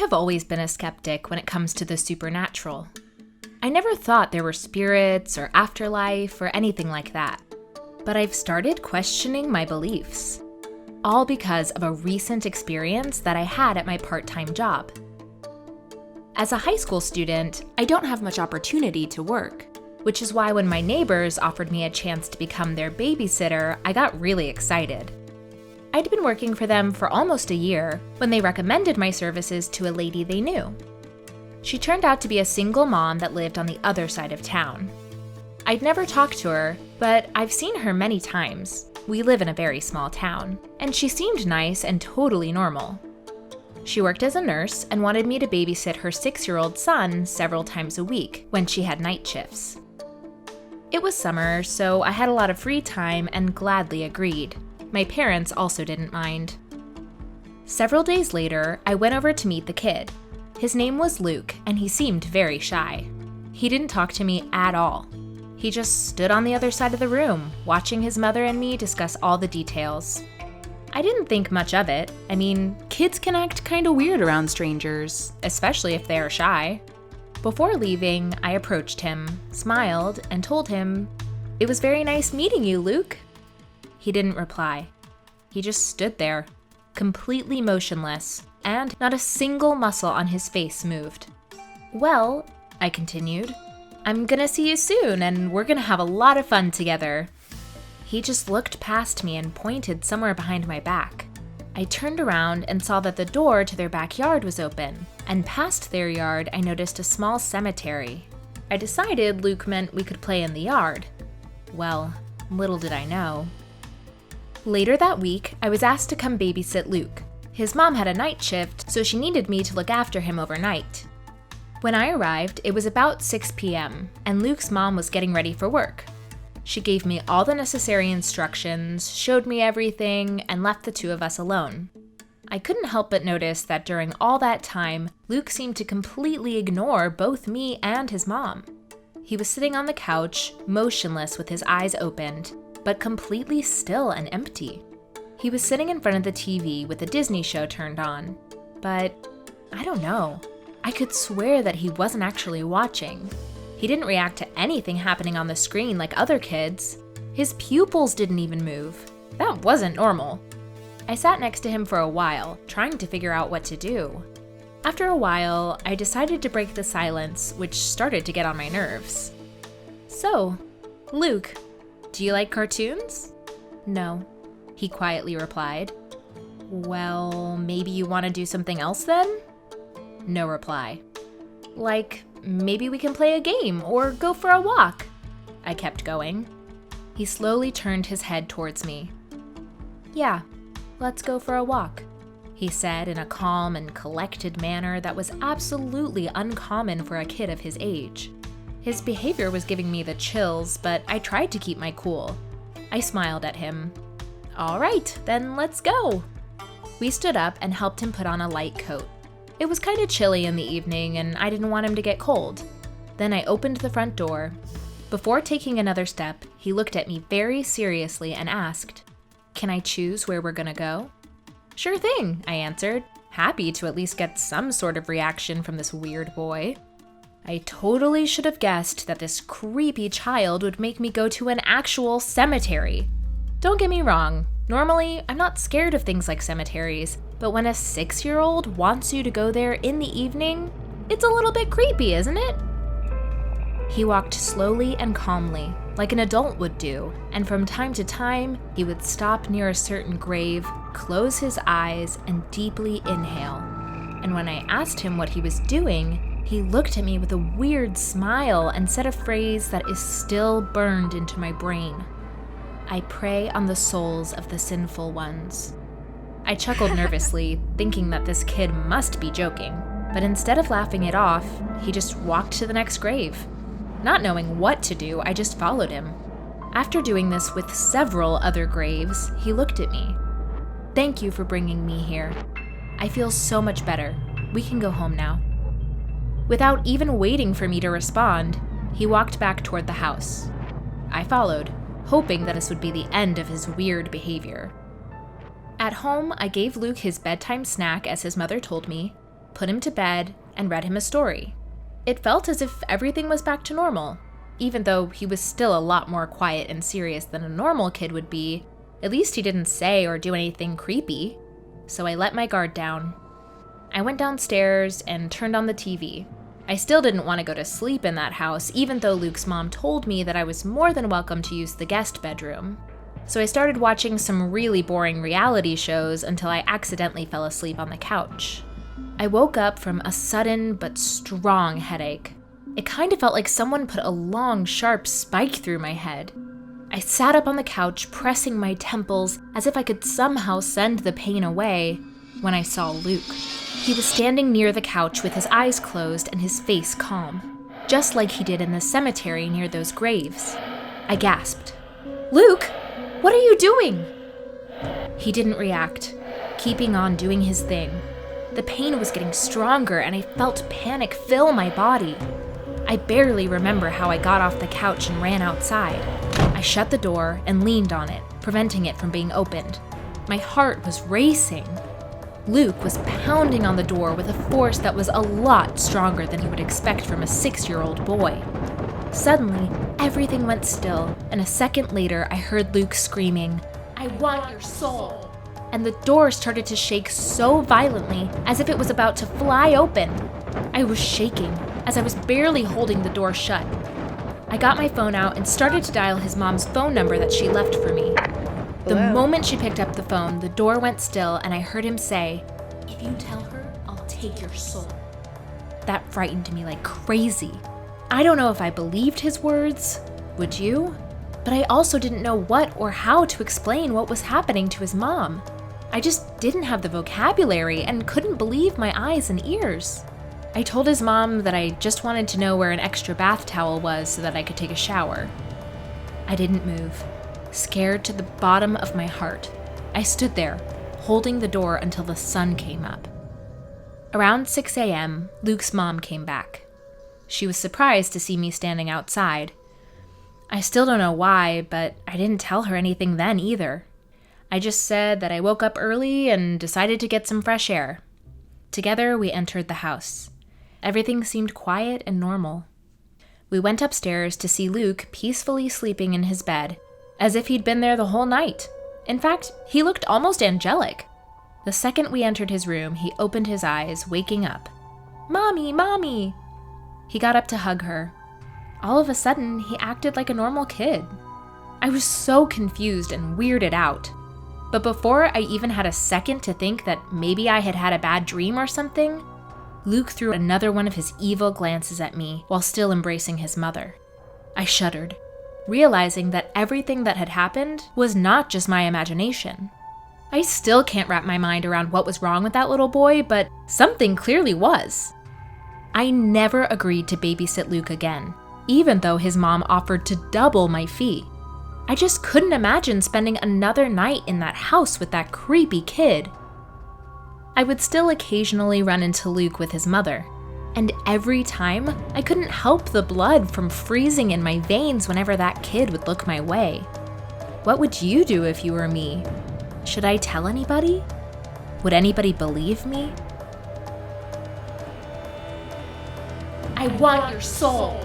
have always been a skeptic when it comes to the supernatural. I never thought there were spirits or afterlife or anything like that. But I've started questioning my beliefs. All because of a recent experience that I had at my part-time job. As a high school student, I don't have much opportunity to work, which is why when my neighbors offered me a chance to become their babysitter, I got really excited. I'd been working for them for almost a year when they recommended my services to a lady they knew. She turned out to be a single mom that lived on the other side of town. I'd never talked to her, but I've seen her many times. We live in a very small town, and she seemed nice and totally normal. She worked as a nurse and wanted me to babysit her 6-year-old son several times a week when she had night shifts. It was summer, so I had a lot of free time and gladly agreed. My parents also didn't mind. Several days later, I went over to meet the kid. His name was Luke, and he seemed very shy. He didn't talk to me at all. He just stood on the other side of the room, watching his mother and me discuss all the details. I didn't think much of it. I mean, kids can act kinda weird around strangers, especially if they are shy. Before leaving, I approached him, smiled, and told him, "It was very nice meeting you, Luke." He didn't reply. He just stood there, completely motionless, and not a single muscle on his face moved. "Well," I continued, "I'm gonna see you soon, and we're gonna have a lot of fun together." He just looked past me and pointed somewhere behind my back. I turned around and saw that the door to their backyard was open, and past their yard I noticed a small cemetery. I decided Luke meant we could play in the yard. Well, little did I know. Later that week, I was asked to come babysit Luke. His mom had a night shift, so she needed me to look after him overnight. When I arrived, it was about 6 p.m., and Luke's mom was getting ready for work. She gave me all the necessary instructions, showed me everything, and left the two of us alone. I couldn't help but notice that during all that time, Luke seemed to completely ignore both me and his mom. He was sitting on the couch, motionless with his eyes opened, but completely still and empty. He was sitting in front of the TV with a Disney show turned on, but I don't know. I could swear that he wasn't actually watching. He didn't react to anything happening on the screen like other kids. His pupils didn't even move. That wasn't normal. I sat next to him for a while, trying to figure out what to do. After a while, I decided to break the silence, which started to get on my nerves. "So, Luke, do you like cartoons?" "No," he quietly replied. "Well, maybe you want to do something else then?" No reply. "Like, maybe we can play a game or go for a walk." I kept going. He slowly turned his head towards me. "Yeah, let's go for a walk," he said in a calm and collected manner that was absolutely uncommon for a kid of his age. His behavior was giving me the chills, but I tried to keep my cool. I smiled at him. "All right, then let's go." We stood up and helped him put on a light coat. It was kind of chilly in the evening, and I didn't want him to get cold. Then I opened the front door. Before taking another step, he looked at me very seriously and asked, "Can I choose where we're gonna go?" "Sure thing," I answered, happy to at least get some sort of reaction from this weird boy. I totally should have guessed that this creepy child would make me go to an actual cemetery. Don't get me wrong, normally I'm not scared of things like cemeteries, but when a 6-year-old wants you to go there in the evening, it's a little bit creepy, isn't it? He walked slowly and calmly, like an adult would do, and from time to time, he would stop near a certain grave, close his eyes, and deeply inhale. And when I asked him what he was doing, he looked at me with a weird smile and said a phrase that is still burned into my brain. "I pray on the souls of the sinful ones." I chuckled nervously, thinking that this kid must be joking, but instead of laughing it off, he just walked to the next grave. Not knowing what to do, I just followed him. After doing this with several other graves, he looked at me. "Thank you for bringing me here. I feel so much better. We can go home now." Without even waiting for me to respond, he walked back toward the house. I followed, hoping that this would be the end of his weird behavior. At home, I gave Luke his bedtime snack as his mother told me, put him to bed, and read him a story. It felt as if everything was back to normal. Even though he was still a lot more quiet and serious than a normal kid would be, at least he didn't say or do anything creepy. So I let my guard down. I went downstairs and turned on the TV. I still didn't want to go to sleep in that house, even though Luke's mom told me that I was more than welcome to use the guest bedroom. So I started watching some really boring reality shows until I accidentally fell asleep on the couch. I woke up from a sudden but strong headache. It kind of felt like someone put a long, sharp spike through my head. I sat up on the couch, pressing my temples as if I could somehow send the pain away, when I saw Luke. He was standing near the couch with his eyes closed and his face calm, just like he did in the cemetery near those graves. I gasped, "Luke, what are you doing?" He didn't react, keeping on doing his thing. The pain was getting stronger and I felt panic fill my body. I barely remember how I got off the couch and ran outside. I shut the door and leaned on it, preventing it from being opened. My heart was racing. Luke was pounding on the door with a force that was a lot stronger than you would expect from a 6-year-old boy. Suddenly, everything went still, and a second later I heard Luke screaming, "I want your soul!" And the door started to shake so violently as if it was about to fly open. I was shaking, as I was barely holding the door shut. I got my phone out and started to dial his mom's phone number that she left for me. The moment she picked up the phone, the door went still and I heard him say, "If you tell her, I'll take your soul." That frightened me like crazy. I don't know if I believed his words. Would you? But I also didn't know what or how to explain what was happening to his mom. I just didn't have the vocabulary and couldn't believe my eyes and ears. I told his mom that I just wanted to know where an extra bath towel was so that I could take a shower. I didn't move, scared to the bottom of my heart. I stood there, holding the door until the sun came up. Around 6 a.m., Luke's mom came back. She was surprised to see me standing outside. I still don't know why, but I didn't tell her anything then either. I just said that I woke up early and decided to get some fresh air. Together, we entered the house. Everything seemed quiet and normal. We went upstairs to see Luke peacefully sleeping in his bed, as if he'd been there the whole night. In fact, he looked almost angelic. The second we entered his room, he opened his eyes, waking up. "Mommy, Mommy!" He got up to hug her. All of a sudden, he acted like a normal kid. I was so confused and weirded out. But before I even had a second to think that maybe I had had a bad dream or something, Luke threw another one of his evil glances at me while still embracing his mother. I shuddered, realizing that everything that had happened was not just my imagination. I still can't wrap my mind around what was wrong with that little boy, but something clearly was. I never agreed to babysit Luke again, even though his mom offered to double my fee. I just couldn't imagine spending another night in that house with that creepy kid. I would still occasionally run into Luke with his mother, and every time I couldn't help the blood from freezing in my veins whenever that kid would look my way. What would you do if you were me? Should I tell anybody? Would anybody believe me? "I want your soul!"